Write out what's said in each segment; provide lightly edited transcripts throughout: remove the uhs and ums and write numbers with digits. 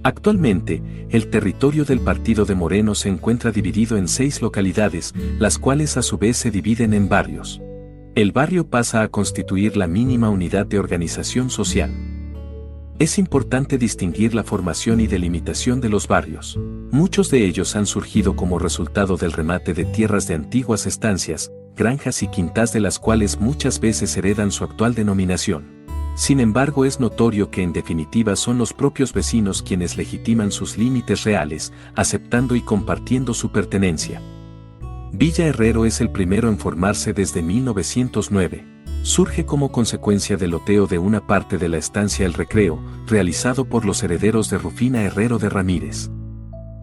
Actualmente, el territorio del partido de Moreno se encuentra dividido en 6 localidades, las cuales a su vez se dividen en barrios. El barrio pasa a constituir la mínima unidad de organización social. Es importante distinguir la formación y delimitación de los barrios. Muchos de ellos han surgido como resultado del remate de tierras de antiguas estancias, granjas y quintas de las cuales muchas veces heredan su actual denominación. Sin embargo, es notorio que en definitiva son los propios vecinos quienes legitiman sus límites reales, aceptando y compartiendo su pertenencia. Villa Herrero es el primero en formarse desde 1909. Surge como consecuencia del loteo de una parte de la estancia El Recreo, realizado por los herederos de Rufina Herrero de Ramírez.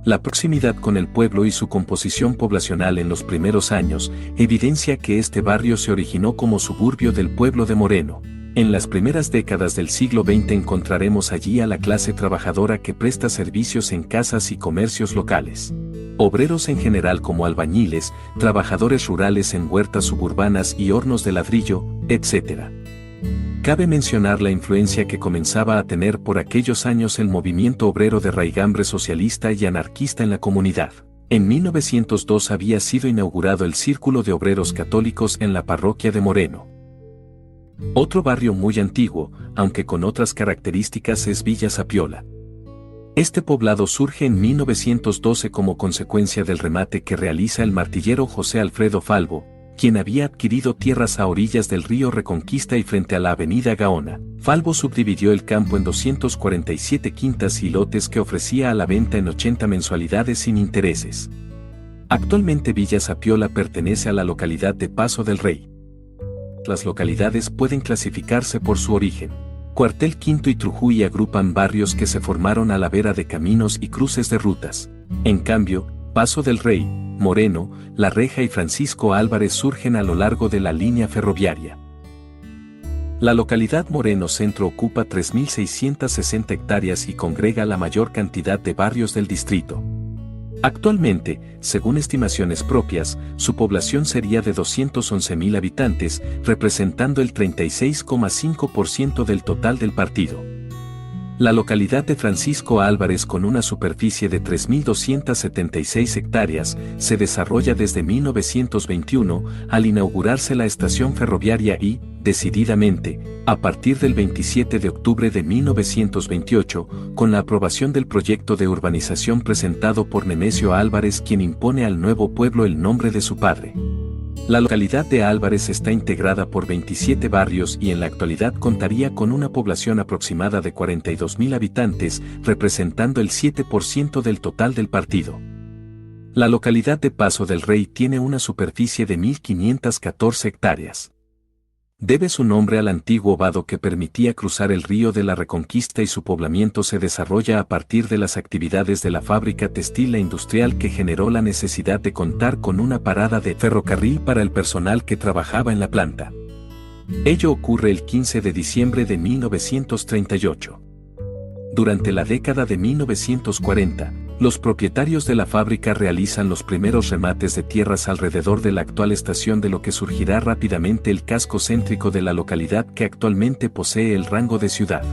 La proximidad con el pueblo y su composición poblacional en los primeros años evidencia que este barrio se originó como suburbio del pueblo de Moreno. En las primeras décadas del siglo XX encontraremos allí a la clase trabajadora que presta servicios en casas y comercios locales. Obreros en general como albañiles, trabajadores rurales en huertas suburbanas y hornos de ladrillo, etc. Cabe mencionar la influencia que comenzaba a tener por aquellos años el movimiento obrero de raigambre socialista y anarquista en la comunidad. En 1902 había sido inaugurado el Círculo de Obreros Católicos en la parroquia de Moreno. Otro barrio muy antiguo, aunque con otras características, es Villa Zapiola. Este poblado surge en 1912 como consecuencia del remate que realiza el martillero José Alfredo Falvo, quien había adquirido tierras a orillas del río Reconquista y frente a la avenida Gaona. Falvo subdividió el campo en 247 quintas y lotes que ofrecía a la venta en 80 mensualidades sin intereses. Actualmente Villa Zapiola pertenece a la localidad de Paso del Rey. Las localidades pueden clasificarse por su origen. Cuartel Quinto y Trujuy agrupan barrios que se formaron a la vera de caminos y cruces de rutas. En cambio, Paso del Rey, Moreno, La Reja y Francisco Álvarez surgen a lo largo de la línea ferroviaria. La localidad Moreno Centro ocupa 3.660 hectáreas y congrega la mayor cantidad de barrios del distrito. Actualmente, según estimaciones propias, su población sería de 211.000 habitantes, representando el 36,5% del total del partido. La localidad de Francisco Álvarez, con una superficie de 3.276 hectáreas, se desarrolla desde 1921, al inaugurarse la estación ferroviaria y, decididamente, a partir del 27 de octubre de 1928, con la aprobación del proyecto de urbanización presentado por Nemesio Álvarez, quien impone al nuevo pueblo el nombre de su padre. La localidad de Álvarez está integrada por 27 barrios y en la actualidad contaría con una población aproximada de 42.000 habitantes, representando el 7% del total del partido. La localidad de Paso del Rey tiene una superficie de 1.514 hectáreas. Debe su nombre al antiguo vado que permitía cruzar el río de la Reconquista y su poblamiento se desarrolla a partir de las actividades de la fábrica textil e industrial que generó la necesidad de contar con una parada de ferrocarril para el personal que trabajaba en la planta. Ello ocurre el 15 de diciembre de 1938. Durante la década de 1940, los propietarios de la fábrica realizan los primeros remates de tierras alrededor de la actual estación, de lo que surgirá rápidamente el casco céntrico de la localidad, que actualmente posee el rango de ciudad.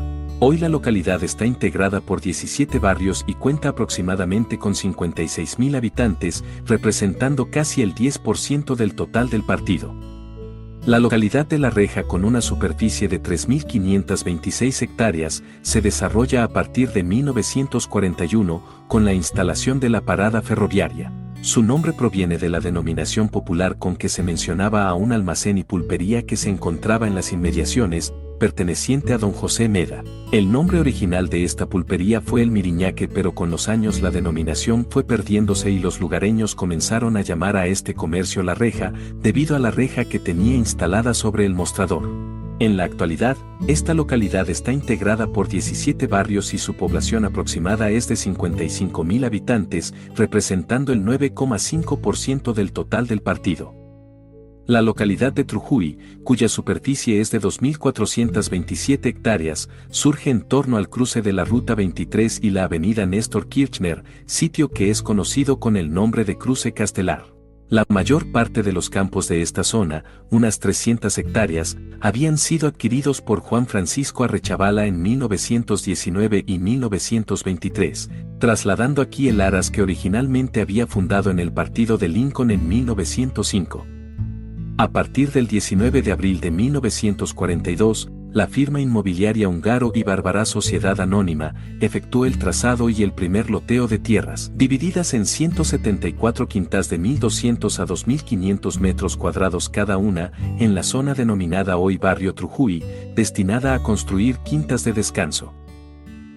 Hoy la localidad está integrada por 17 barrios y cuenta aproximadamente con 56.000 habitantes, representando casi el 10% del total del partido. La localidad de La Reja, con una superficie de 3.526 hectáreas, se desarrolla a partir de 1941, con la instalación de la parada ferroviaria. Su nombre proviene de la denominación popular con que se mencionaba a un almacén y pulpería que se encontraba en las inmediaciones, perteneciente a don José Meda. El nombre original de esta pulpería fue El Miriñaque, pero con los años la denominación fue perdiéndose y los lugareños comenzaron a llamar a este comercio La Reja, debido a la reja que tenía instalada sobre el mostrador. En la actualidad, esta localidad está integrada por 17 barrios y su población aproximada es de 55.000 habitantes, representando el 9,5% del total del partido. La localidad de Trujuy, cuya superficie es de 2.427 hectáreas, surge en torno al cruce de la Ruta 23 y la avenida Néstor Kirchner, sitio que es conocido con el nombre de Cruce Castelar. La mayor parte de los campos de esta zona, unas 300 hectáreas, habían sido adquiridos por Juan Francisco Arechavala en 1919 y 1923, trasladando aquí el aras que originalmente había fundado en el partido de Lincoln en 1905. A partir del 19 de abril de 1942, la firma inmobiliaria Húngaro y Bárbara Sociedad Anónima efectuó el trazado y el primer loteo de tierras, divididas en 174 quintas de 1.200 a 2.500 metros cuadrados cada una, en la zona denominada hoy Barrio Trujuy, destinada a construir quintas de descanso.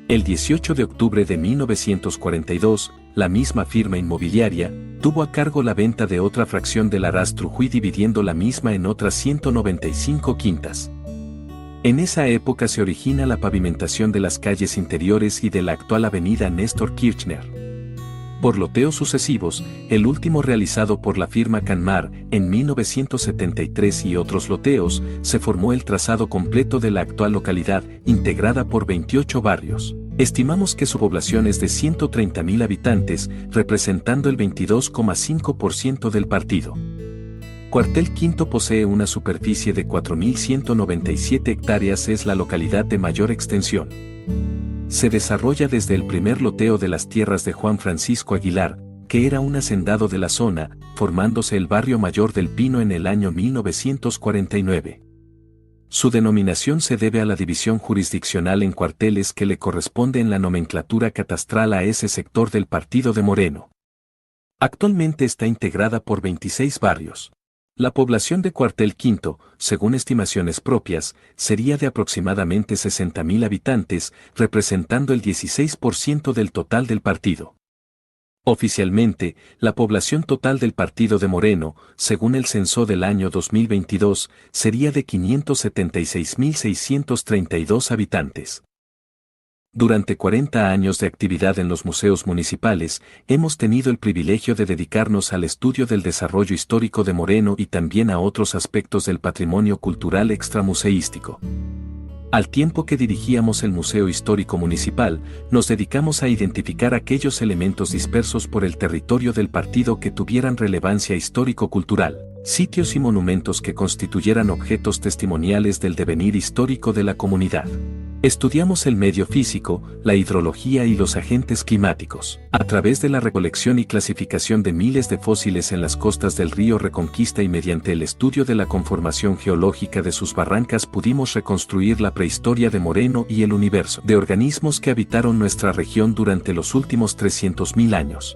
El 18 de octubre de 1942, la misma firma inmobiliaria tuvo a cargo la venta de otra fracción del Aras Trujuy, dividiendo la misma en otras 195 quintas. En esa época se origina la pavimentación de las calles interiores y de la actual avenida Néstor Kirchner. Por loteos sucesivos, el último realizado por la firma Canmar en 1973 y otros loteos, se formó el trazado completo de la actual localidad, integrada por 28 barrios. Estimamos que su población es de 130.000 habitantes, representando el 22,5% del partido. Cuartel Quinto posee una superficie de 4.197 hectáreas, es la localidad de mayor extensión. Se desarrolla desde el primer loteo de las tierras de Juan Francisco Aguilar, que era un hacendado de la zona, formándose el barrio Mayor del Pino en el año 1949. Su denominación se debe a la división jurisdiccional en cuarteles que le corresponde en la nomenclatura catastral a ese sector del partido de Moreno. Actualmente está integrada por 26 barrios. La población de Cuartel Quinto, según estimaciones propias, sería de aproximadamente 60.000 habitantes, representando el 16% del total del partido. Oficialmente, la población total del partido de Moreno, según el censo del año 2022, sería de 576.632 habitantes. Durante 40 años de actividad en los museos municipales, hemos tenido el privilegio de dedicarnos al estudio del desarrollo histórico de Moreno y también a otros aspectos del patrimonio cultural extramuseístico. Al tiempo que dirigíamos el Museo Histórico Municipal, nos dedicamos a identificar aquellos elementos dispersos por el territorio del partido que tuvieran relevancia histórico-cultural, sitios y monumentos que constituyeran objetos testimoniales del devenir histórico de la comunidad. Estudiamos el medio físico, la hidrología y los agentes climáticos. A través de la recolección y clasificación de miles de fósiles en las costas del río Reconquista y mediante el estudio de la conformación geológica de sus barrancas pudimos reconstruir la prehistoria de Moreno y el universo de organismos que habitaron nuestra región durante los últimos 300.000 años.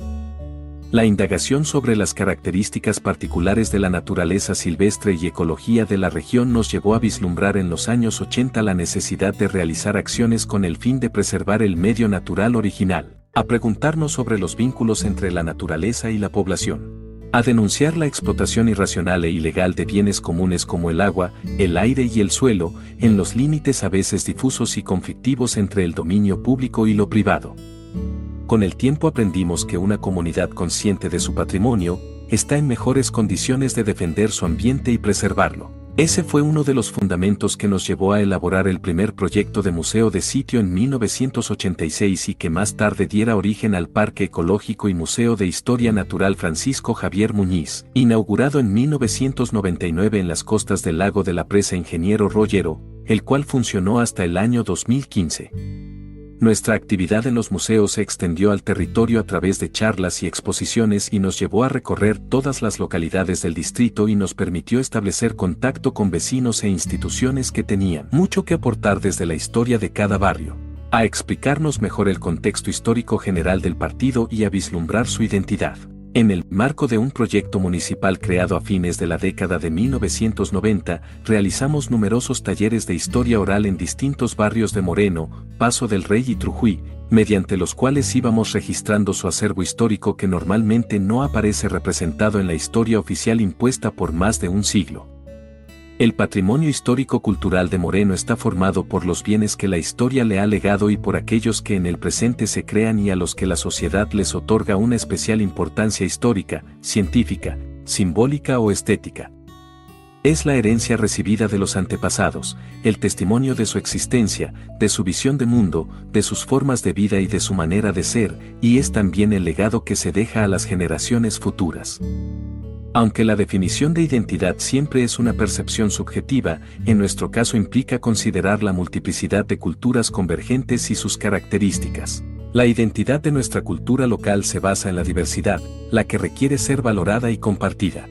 La indagación sobre las características particulares de la naturaleza silvestre y ecología de la región nos llevó a vislumbrar en los años 80 la necesidad de realizar acciones con el fin de preservar el medio natural original, a preguntarnos sobre los vínculos entre la naturaleza y la población, a denunciar la explotación irracional e ilegal de bienes comunes como el agua, el aire y el suelo, en los límites a veces difusos y conflictivos entre el dominio público y lo privado. Con el tiempo aprendimos que una comunidad consciente de su patrimonio está en mejores condiciones de defender su ambiente y preservarlo. Ese fue uno de los fundamentos que nos llevó a elaborar el primer proyecto de museo de sitio en 1986 y que más tarde diera origen al Parque Ecológico y Museo de Historia Natural Francisco Javier Muñiz, inaugurado en 1999 en las costas del lago de la Presa Ingeniero Rollero, el cual funcionó hasta el año 2015. Nuestra actividad en los museos se extendió al territorio a través de charlas y exposiciones y nos llevó a recorrer todas las localidades del distrito y nos permitió establecer contacto con vecinos e instituciones que tenían mucho que aportar desde la historia de cada barrio, a explicarnos mejor el contexto histórico general del partido y a vislumbrar su identidad. En el marco de un proyecto municipal creado a fines de la década de 1990, realizamos numerosos talleres de historia oral en distintos barrios de Moreno, Paso del Rey y Trujuy, mediante los cuales íbamos registrando su acervo histórico que normalmente no aparece representado en la historia oficial impuesta por más de un siglo. El patrimonio histórico-cultural de Moreno está formado por los bienes que la historia le ha legado y por aquellos que en el presente se crean y a los que la sociedad les otorga una especial importancia histórica, científica, simbólica o estética. Es la herencia recibida de los antepasados, el testimonio de su existencia, de su visión de mundo, de sus formas de vida y de su manera de ser, y es también el legado que se deja a las generaciones futuras. Aunque la definición de identidad siempre es una percepción subjetiva, en nuestro caso implica considerar la multiplicidad de culturas convergentes y sus características. La identidad de nuestra cultura local se basa en la diversidad, la que requiere ser valorada y compartida.